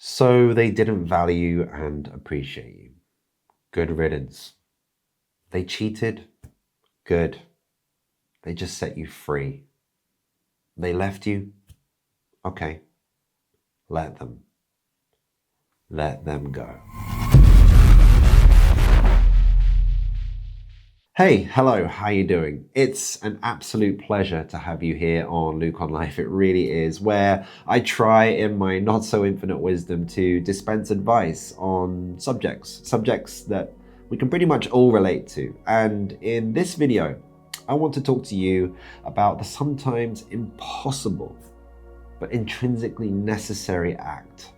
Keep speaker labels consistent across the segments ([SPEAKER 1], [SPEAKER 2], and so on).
[SPEAKER 1] So they didn't value and appreciate you. Good riddance. They cheated. Good. They just set you free. They left you. Okay. Let them. Let them go. Hey, hello, how you doing? It's an absolute pleasure to have you here on Luke on Life. It really is, where I try in my not so infinite wisdom to dispense advice on subjects that we can pretty much all relate to. And in this video, I want to talk to you about the sometimes impossible but intrinsically necessary act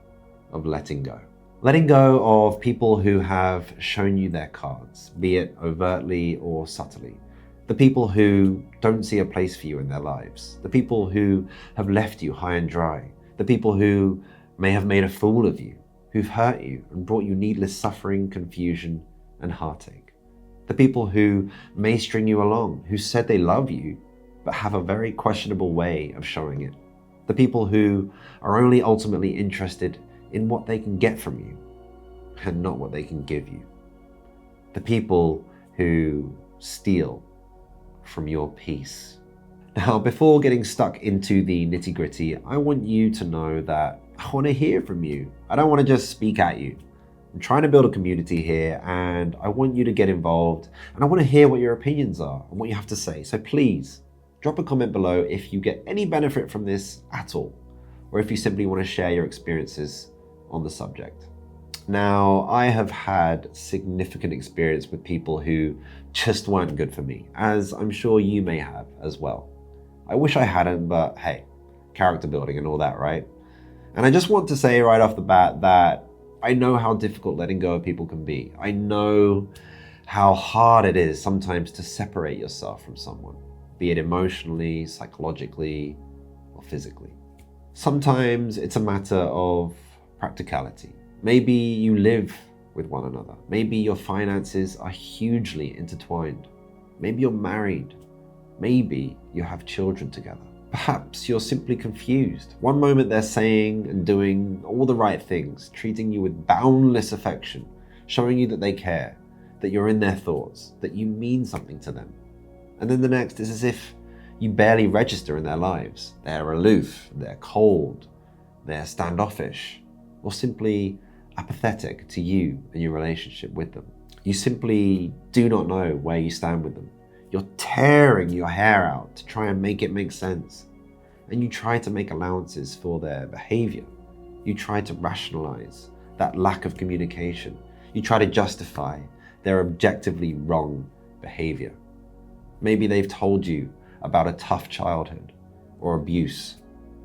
[SPEAKER 1] of letting go. Letting go of people who have shown you their cards, be it overtly or subtly. The people who don't see a place for you in their lives. The people who have left you high and dry. The people who may have made a fool of you, who've hurt you and brought you needless suffering, confusion, and heartache. The people who may string you along, who said they love you, but have a very questionable way of showing it. The people who are only ultimately interested in what they can get from you and not what they can give you. The people who steal from your peace. Now, before getting stuck into the nitty-gritty, I want you to know that I want to hear from you. I don't want to just speak at you. I'm trying to build a community here and I want you to get involved and I want to hear what your opinions are and what you have to say. So please drop a comment below if you get any benefit from this at all, or if you simply want to share your experiences on the subject. Now, I have had significant experience with people who just weren't good for me, as I'm sure you may have as well. I wish I hadn't, but hey, character building and all that, right? And I just want to say right off the bat that I know how difficult letting go of people can be. I know how hard it is sometimes to separate yourself from someone, be it emotionally, psychologically, or physically. Sometimes it's a matter of practicality. Maybe you live with one another. Maybe your finances are hugely intertwined. Maybe you're married. Maybe you have children together. Perhaps you're simply confused. One moment they're saying and doing all the right things, treating you with boundless affection, showing you that they care, that you're in their thoughts, that you mean something to them. And then the next is as if you barely register in their lives. They're aloof, they're cold, they're standoffish, or simply apathetic to you and your relationship with them. You simply do not know where you stand with them. You're tearing your hair out to try and make it make sense. And you try to make allowances for their behavior. You try to rationalize that lack of communication. You try to justify their objectively wrong behavior. Maybe they've told you about a tough childhood or abuse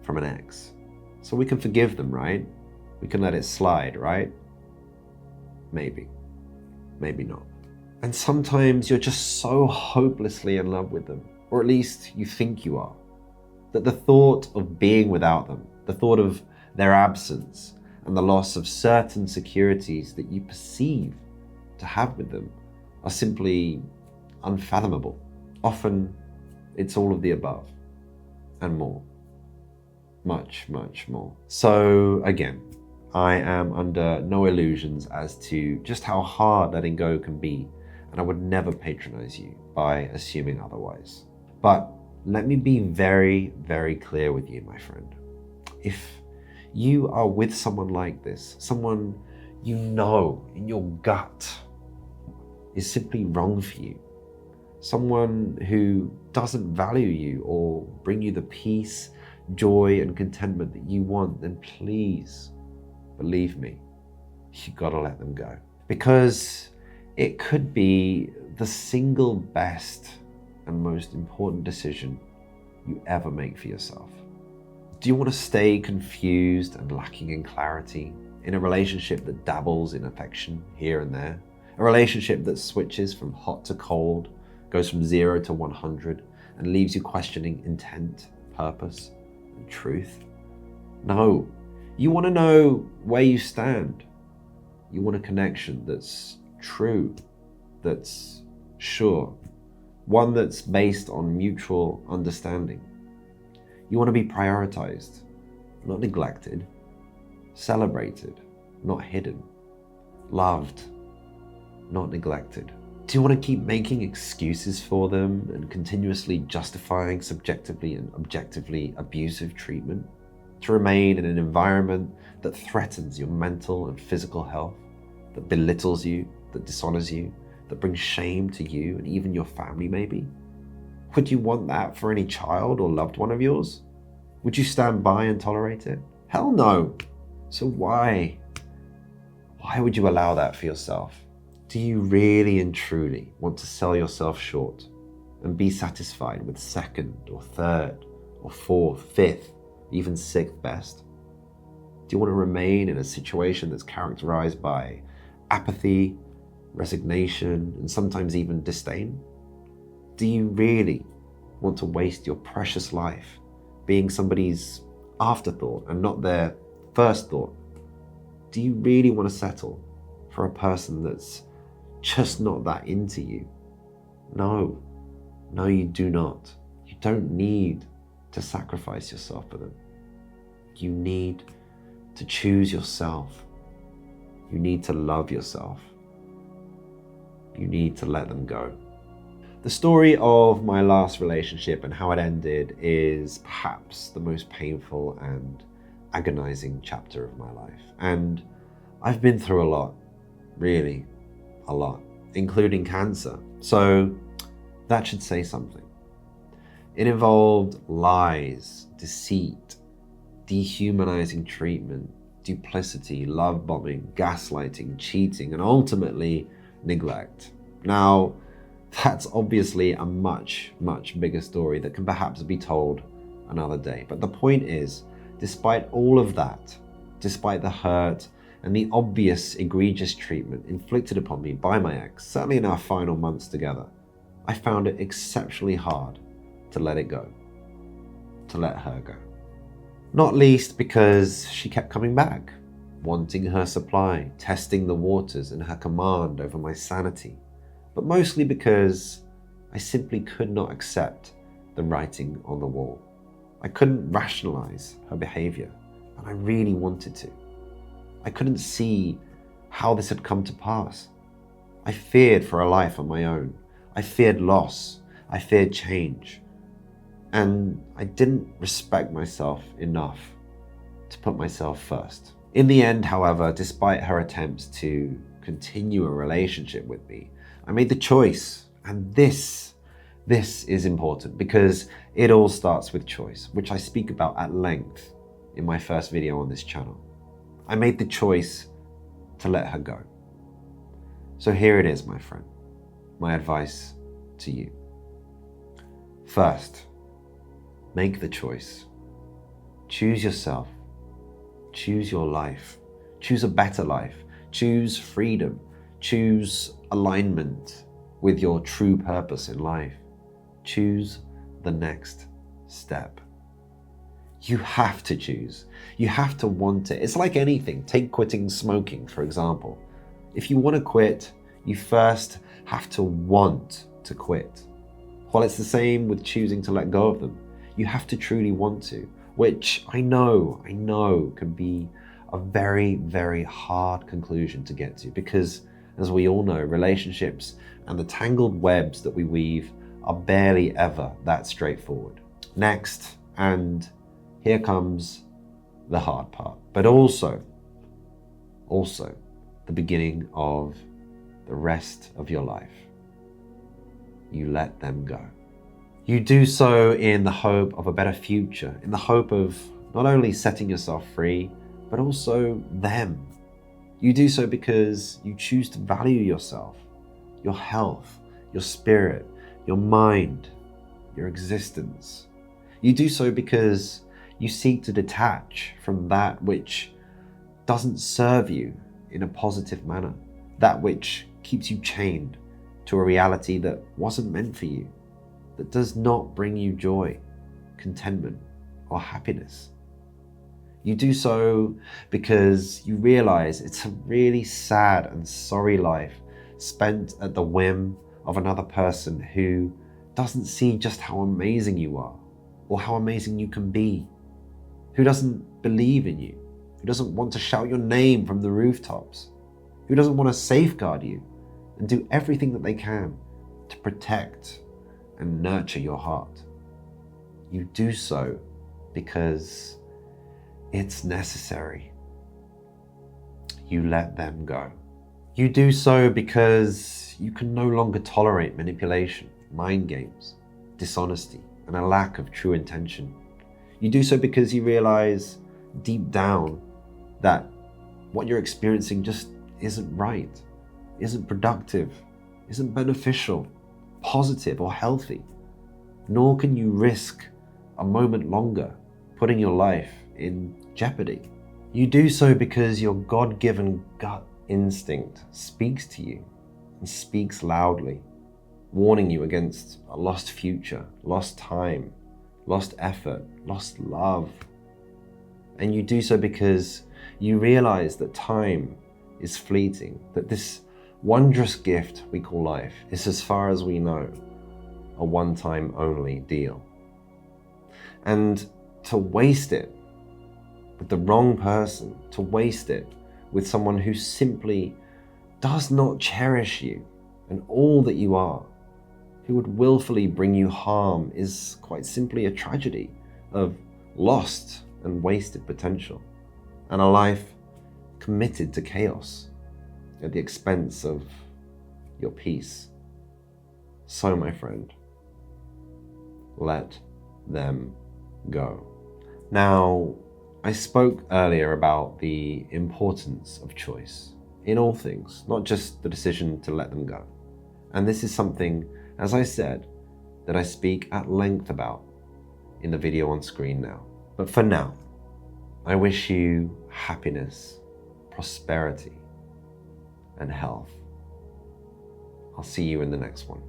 [SPEAKER 1] from an ex. So we can forgive them, right? We can let it slide, right? Maybe. Maybe not. And sometimes you're just so hopelessly in love with them, or at least you think you are, that the thought of being without them, the thought of their absence, and the loss of certain securities that you perceive to have with them are simply unfathomable. Often, it's all of the above and more. Much, much more. So again, I am under no illusions as to just how hard letting go can be, and I would never patronize you by assuming otherwise. But let me be very, very clear with you, my friend. If you are with someone like this, someone you know in your gut is simply wrong for you, someone who doesn't value you or bring you the peace, joy, and contentment that you want, then please, believe me, you gotta let them go. Because it could be the single best and most important decision you ever make for yourself. Do you want to stay confused and lacking in clarity in a relationship that dabbles in affection here and there? A relationship that switches from hot to cold, goes from 0 to 100, and leaves you questioning intent, purpose, and truth? No. You want to know where you stand. You want a connection that's true, that's sure, one that's based on mutual understanding. You want to be prioritized, not neglected. celebrated, not hidden, loved, not neglected? Do you want to keep making excuses for them and continuously justifying subjectively and objectively abusive treatment? To remain in an environment that threatens your mental and physical health, that belittles you, that dishonors you, that brings shame to you and even your family maybe? Would you want that for any child or loved one of yours? Would you stand by and tolerate it? Hell no. So why? Why would you allow that for yourself? Do you really and truly want to sell yourself short and be satisfied with second or third or fourth, fifth, even sixth best? Do you want to remain in a situation that's characterized by apathy, resignation, and sometimes even disdain? Do you really want to waste your precious life being somebody's afterthought and not their first thought? Do you really want to settle for a person that's just not that into you? No, you do not. You don't need to sacrifice yourself for them. You need to choose yourself. You need to love yourself. You need to let them go. The story of my last relationship and how it ended is perhaps the most painful and agonizing chapter of my life. And I've been through a lot, really a lot, including cancer. So that should say something. It involved lies, deceit, dehumanizing treatment, duplicity, love bombing, gaslighting, cheating, and ultimately neglect. Now, that's obviously a much, much bigger story that can perhaps be told another day. But the point is, despite all of that, despite the hurt and the obvious egregious treatment inflicted upon me by my ex, certainly in our final months together, I found it exceptionally hard to let it go, to let her go. Not least because she kept coming back, wanting her supply, testing the waters and her command over my sanity, but mostly because I simply could not accept the writing on the wall. I couldn't rationalize her behavior, and I really wanted to. I couldn't see how this had come to pass. I feared for a life on my own. I feared loss. I feared change. And I didn't respect myself enough to put myself first. In the end, however, despite her attempts to continue a relationship with me, I made the choice, and this is important because it all starts with choice, which I speak about at length in my first video on this channel. I made the choice to let her go. So here it is, my friend, my advice to you. First, make the choice. Choose yourself. Choose your life. Choose a better life. Choose freedom. Choose alignment with your true purpose in life. Choose the next step. You have to choose. You have to want it. It's like anything. Take quitting smoking, for example. If you want to quit, you first have to want to quit. Well, it's the same with choosing to let go of them. You have to truly want to, which I know can be a very, very hard conclusion to get to because, as we all know, relationships and the tangled webs that we weave are barely ever that straightforward. Next, and here comes the hard part, but also the beginning of the rest of your life. You let them go. You do so in the hope of a better future, in the hope of not only setting yourself free, but also them. You do so because you choose to value yourself, your health, your spirit, your mind, your existence. You do so because you seek to detach from that which doesn't serve you in a positive manner, that which keeps you chained to a reality that wasn't meant for you, that does not bring you joy, contentment, or happiness. You do so because you realize it's a really sad and sorry life spent at the whim of another person who doesn't see just how amazing you are or how amazing you can be, who doesn't believe in you, who doesn't want to shout your name from the rooftops, who doesn't want to safeguard you and do everything that they can to protect and nurture your heart. You do so because it's necessary. You let them go. You do so because you can no longer tolerate manipulation, mind games, dishonesty, and a lack of true intention. You do so because you realize deep down that what you're experiencing just isn't right, isn't productive, isn't beneficial, positive, or healthy. Nor can you risk a moment longer putting your life in jeopardy. You do so because your God-given gut instinct speaks to you and speaks loudly, warning you against a lost future, lost time, lost effort, lost love. And you do so because you realize that time is fleeting, that this wondrous gift we call life is, as far as we know, a one-time only deal. And to waste it with the wrong person, to waste it with someone who simply does not cherish you and all that you are, who would willfully bring you harm, is quite simply a tragedy of lost and wasted potential, and a life committed to chaos at the expense of your peace. So, my friend, let them go. Now, I spoke earlier about the importance of choice in all things, not just the decision to let them go. And this is something, as I said, that I speak at length about in the video on screen now. But for now, I wish you happiness, prosperity, and health. I'll see you in the next one.